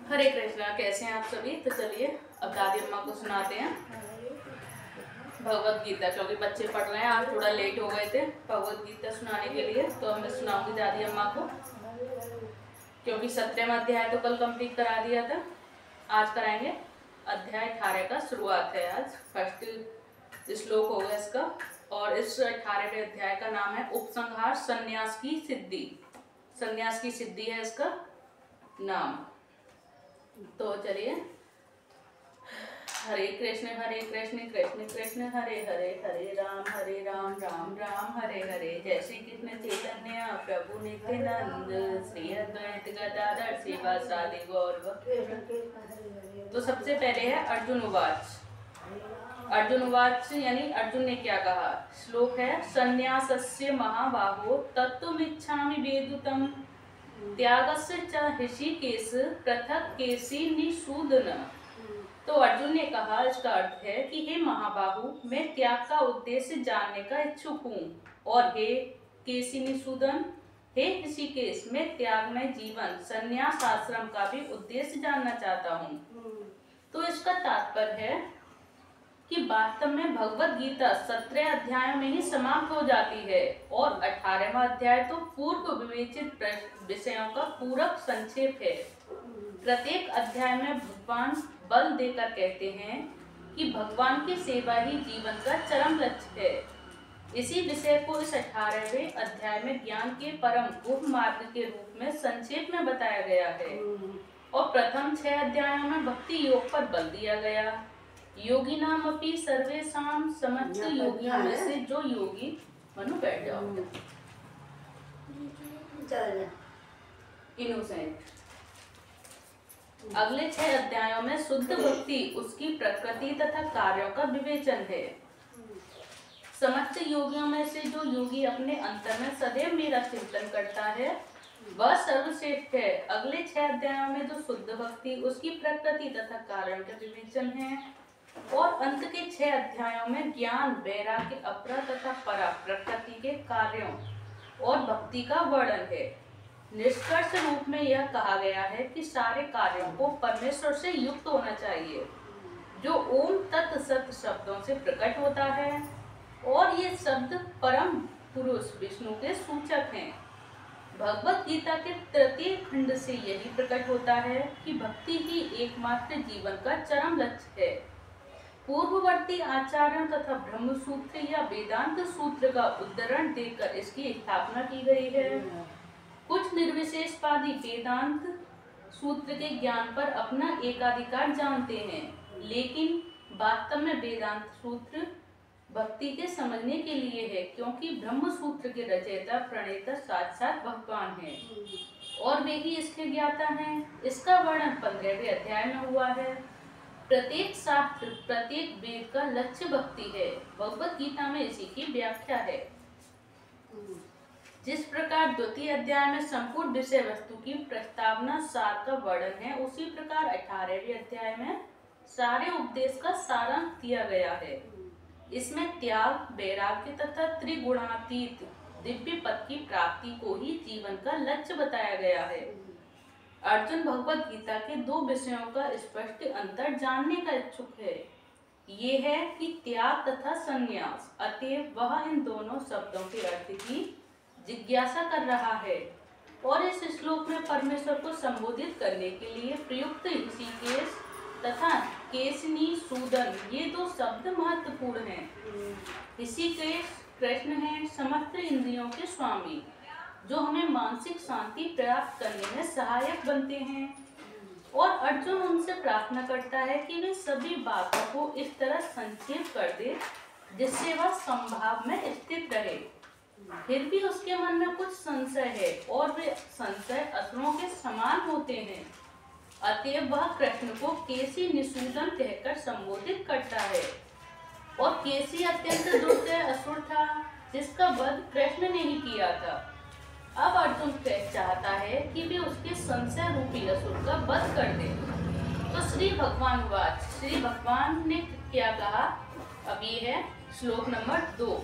हरे कृष्णा। कैसे हैं आप सभी? तो चलिए अब दादी अम्मा को सुनाते हैं भगवत गीता, क्योंकि बच्चे पढ़ रहे हैं। आज थोड़ा लेट हो गए थे भगवत गीता सुनाने के लिए, तो मैं सुनाऊंगी दादी अम्मा को, क्योंकि 17वां अध्याय तो कल कंप्लीट करा दिया था। आज कराएंगे अध्याय 18 का। शुरुआत है, आज फर्स्ट श्लोक होगा इसका। और इस 18वें अध्याय का नाम है उपसंहार संन्यास की सिद्धि। संन्यास की सिद्धि है इसका नाम। तो चलिए, हरे कृष्ण कृष्ण कृष्ण हरे हरे, हरे राम राम राम हरे हरे। जय श्री कृष्ण चैतन्य प्रभु नित्यानंद, श्री अद्वैत गदाधर श्रीवासादि गौर भक्त। तो सबसे पहले है अर्जुन उवाच। अर्जुन उवाच यानी अर्जुन ने क्या कहा। श्लोक है संन्यासस्य महाबाहो तत्त्वमिच्छामि वेदुतम् त्यागस्य च ऋषिकेश पृथक केसी निषूदन। तो अर्जुन ने कहा, इसका अर्थ है कि हे महाबाहु, मैं त्याग का उद्देश्य जानने का इच्छुक हूँ, और हे केसी निषूदन, हे ऋषिकेश, मैं त्यागमय जीवन संन्यास आश्रम का भी उद्देश्य जानना चाहता हूँ। तो इसका तात्पर्य है कि वास्तव में भगवत गीता 17 अध्यायों में ही समाप्त हो जाती है, और 18वां अध्याय तो पूर्व विवेचित विषयों का पूरक संक्षेप है। प्रत्येक अध्याय में भगवान बल देकर कहते हैं कि भगवान की सेवा ही जीवन का चरम लक्ष्य है। इसी विषय को इस 18वें अध्याय में ज्ञान के परम गुह मार्ग के रूप में संक्षेप में बताया गया है। और प्रथम 6 अध्यायों में भक्ति योग पर बल दिया गया। योगी नाम अपनी सर्वेशाम समस्त योगियों में से जो योगी, मनु बैठ जाओ, इनोसेंट। अगले 6 अध्यायों में शुद्ध भक्ति, उसकी प्रकृति तथा कार्यों का विवेचन है। समस्त योगियों में से जो योगी अपने अंतर में सदैव मेरा चिंतन करता है, वह सर्वश्रेष्ठ है। अगले 6 अध्यायों में जो शुद्ध भक्ति, उसकी प्रकृति तथा कार्यों का विवेचन है, और अंत के 6 अध्यायों में ज्ञान, वैराग्य, अपरा तथा परा प्रकृति के कार्यों और भक्ति का वर्णन है। निष्कर्ष रूप में यह कहा गया है कि सारे कार्यों को परमेश्वर से युक्त होना चाहिए, जो ओम तत् सत शब्दों से प्रकट होता है, और ये शब्द परम पुरुष विष्णु के सूचक हैं। भगवत गीता के तृतीय खंड से यही प्रकट होता है कि भक्ति ही एकमात्र जीवन का चरम लक्ष्य है। पूर्ववर्ती आचार्यों तथा ब्रह्म सूत्र या वेदांत सूत्र का उद्धरण देकर इसकी स्थापना की गई है। कुछ निर्विशेषवादी वेदांत सूत्र के ज्ञान पर अपना एकाधिकार जानते हैं, लेकिन वास्तव में वेदांत सूत्र भक्ति के समझने के लिए है, क्योंकि ब्रह्म सूत्र के रचयिता प्रणेता साक्षात भगवान हैं, और वे ही इसके ज्ञाता हैं। इसका वर्णन 15वें अध्याय में हुआ है। प्रत्येक शास्त्र, प्रत्येक वेद का लक्ष्य भक्ति है। भगवत गीता में इसी की व्याख्या है। जिस प्रकार द्वितीय अध्याय में संपूर्ण विषय वस्तु की प्रस्तावना सार का वर्णन है, उसी प्रकार 18वें अध्याय में सारे उपदेश का सारांश दिया गया है। इसमें त्याग, वैराग्य तथा त्रिगुणातीत दिव्य पद की प्राप्ति को ही जीवन का लक्ष्य बताया गया है। अर्जुन भगवत गीता के 2 विषयों का स्पष्ट अंतर जानने का इच्छुक है। ये है कि त्याग तथा संन्यास। अतएव वह इन दोनों शब्दों के अर्थ की जिज्ञासा कर रहा है, और इस श्लोक में परमेश्वर को संबोधित करने के लिए प्रयुक्त ऋषिकेश तथा केसनी सूदन, ये 2 शब्द महत्वपूर्ण हैं। ऋषिकेश कृष्ण हैं, समस्त इंद्रियों के स्वामी, जो हमें मानसिक शांति प्राप्त करने में सहायक बनते हैं। और अर्जुन उनसे प्रार्थना करता है कि वे सभी बातों को इस तरह संक्षेप कर दे जिससे वह संभाव में स्थित रहे। फिर भी उसके मन में कुछ संशय है, और वे संशय असुरों के समान होते हैं। अतएव वह कृष्ण को केसी निषूदन कहकर संबोधित करता है। और केसी अत्यंत दुष्ट असुर था, जिसका वध कृष्ण ने ही किया था। अब अर्जुन चाहता है कि वे उसके संशय रूपी असुर का वध कर दे। तो श्री भगवान वाच, श्री भगवान ने क्या कहा, अब ये है श्लोक नंबर 2।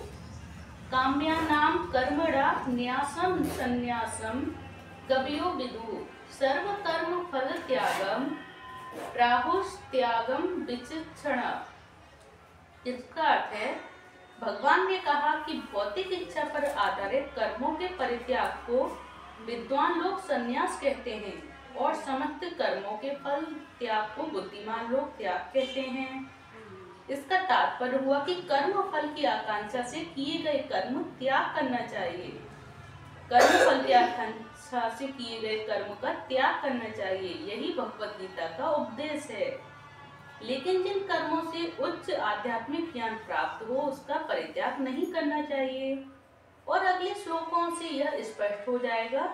काम्यानाम कर्मणा न्यासम संन्यासम कवियो विदुः सर्व कर्म फल त्यागम प्राहुस्त्यागम विचक्षण। इसका अर्थ है, भगवान ने कहा कि भौतिक इच्छा पर आधारित कर्मों के परित्याग को विद्वान लोग संन्यास कहते हैं और समस्त कर्मों के फल त्याग को बुद्धिमान लोग त्याग कहते हैं। इसका तात्पर्य हुआ कि कर्म फल की आकांक्षा से किए गए कर्म त्याग करना चाहिए। कर्म फल की आकांक्षा से किए गए कर्म का त्याग करना चाहिए, यही भगवत गीता का उपदेश है। लेकिन जिन कर्मों से उच्च आध्यात्मिक ज्ञान प्राप्त हो उसका परित्याग नहीं करना चाहिए। और अगले श्लोकों से यह स्पष्ट हो जाएगा।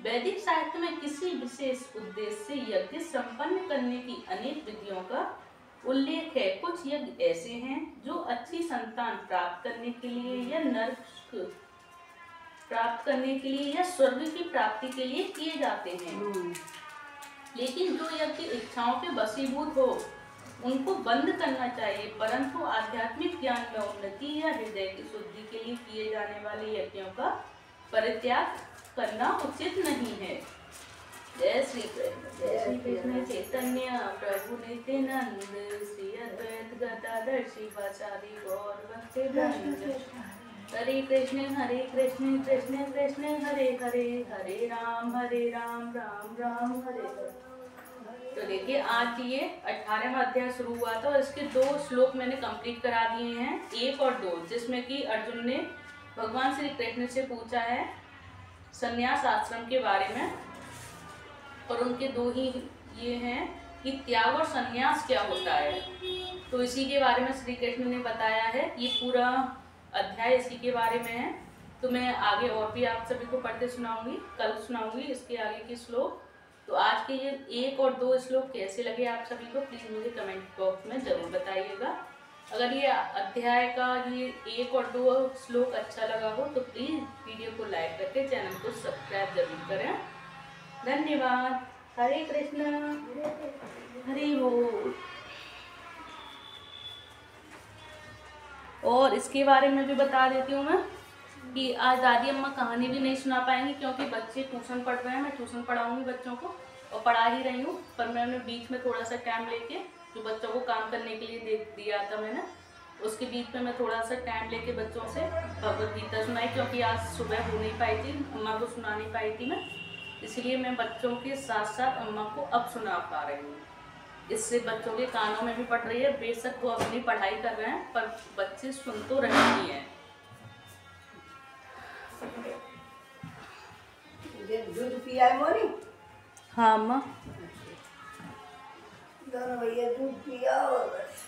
वैदिक साहित्य में किसी विशेष उद्देश्य से यज्ञ संपन्न करने की अनेक विधियों का उल्लेख है। कुछ यज्ञ ऐसे हैं जो अच्छी संतान प्राप्त करने के लिए या नरक प्राप्त करने के लिए या स्वर्ग की प्राप्ति के लिए किए जाते हैं। लेकिन जो यज्ञ इच्छाओं के वशीभूत हो उनको बंद करना चाहिए, परंतु आध्यात्मिक ज्ञान में उन्नति या हृदय की शुद्धि के लिए किए जाने वाले यज्ञों का परित्याग करना उचित नहीं है। जय श्री कृष्ण। जय श्री कृष्ण चैतन्य प्रभु नित्यानंद श्री अद्वैत गदाधर शिवाचार्य गौर भक्तवृंद। हरे कृष्ण कृष्ण कृष्ण हरे हरे, हरे राम राम राम हरे हरे। तो देखिए आज ये 18वां अध्याय शुरू हुआ था और इसके 2 श्लोक मैंने कंप्लीट करा दिए हैं, 1 और 2, जिसमें कि अर्जुन ने भगवान श्री कृष्ण से पूछा है संन्यास आश्रम के बारे में। और उनके 2 ही ये हैं कि त्याग और संन्यास क्या होता है, तो इसी के बारे में श्री कृष्ण ने बताया है। ये पूरा अध्याय इसी के बारे में है। तो मैं आगे और भी आप सभी को पढ़ते सुनाऊंगी, कल सुनाऊंगी इसके आगे के श्लोक। तो आज के ये 1 और 2 श्लोक कैसे लगे आप सभी को प्लीज़ मुझे कमेंट बॉक्स में ज़रूर बताइएगा। अगर ये अध्याय का ये 1 और 2 श्लोक अच्छा लगा हो तो प्लीज़ वीडियो को लाइक करके चैनल को सब्सक्राइब जरूर करें। धन्यवाद। हरे कृष्ण हरि बोल। और इसके बारे में भी बता देती हूँ मैं कि आज दादी अम्मा कहानी भी नहीं सुना पाएंगी क्योंकि बच्चे ट्यूशन पढ़ रहे हैं। मैं ट्यूशन पढ़ाऊंगी बच्चों को और पढ़ा ही रही हूँ, पर मैंने बीच में थोड़ा सा टाइम लेके जो बच्चों को काम करने के लिए दे दिया था मैंने, उसके बीच में मैं थोड़ा सा टाइम लेके बच्चों से भगवत गीता सुनाई, क्योंकि आज सुबह हो नहीं पाई थी, अम्मा को सुना नहीं पाई थी मैं, इसलिए मैं बच्चों के साथ साथ अम्मा को अब सुना पा रही हूँ। इससे बच्चों के कानों में भी पड़ रही है। बेशक वो अपनी पढ़ाई कर रहे हैं पर बच्चे सुन तो रहे ही हैं। दूध पिया है मोरी? हाँ अम्मा, दोनों भैया दूध पिया और बस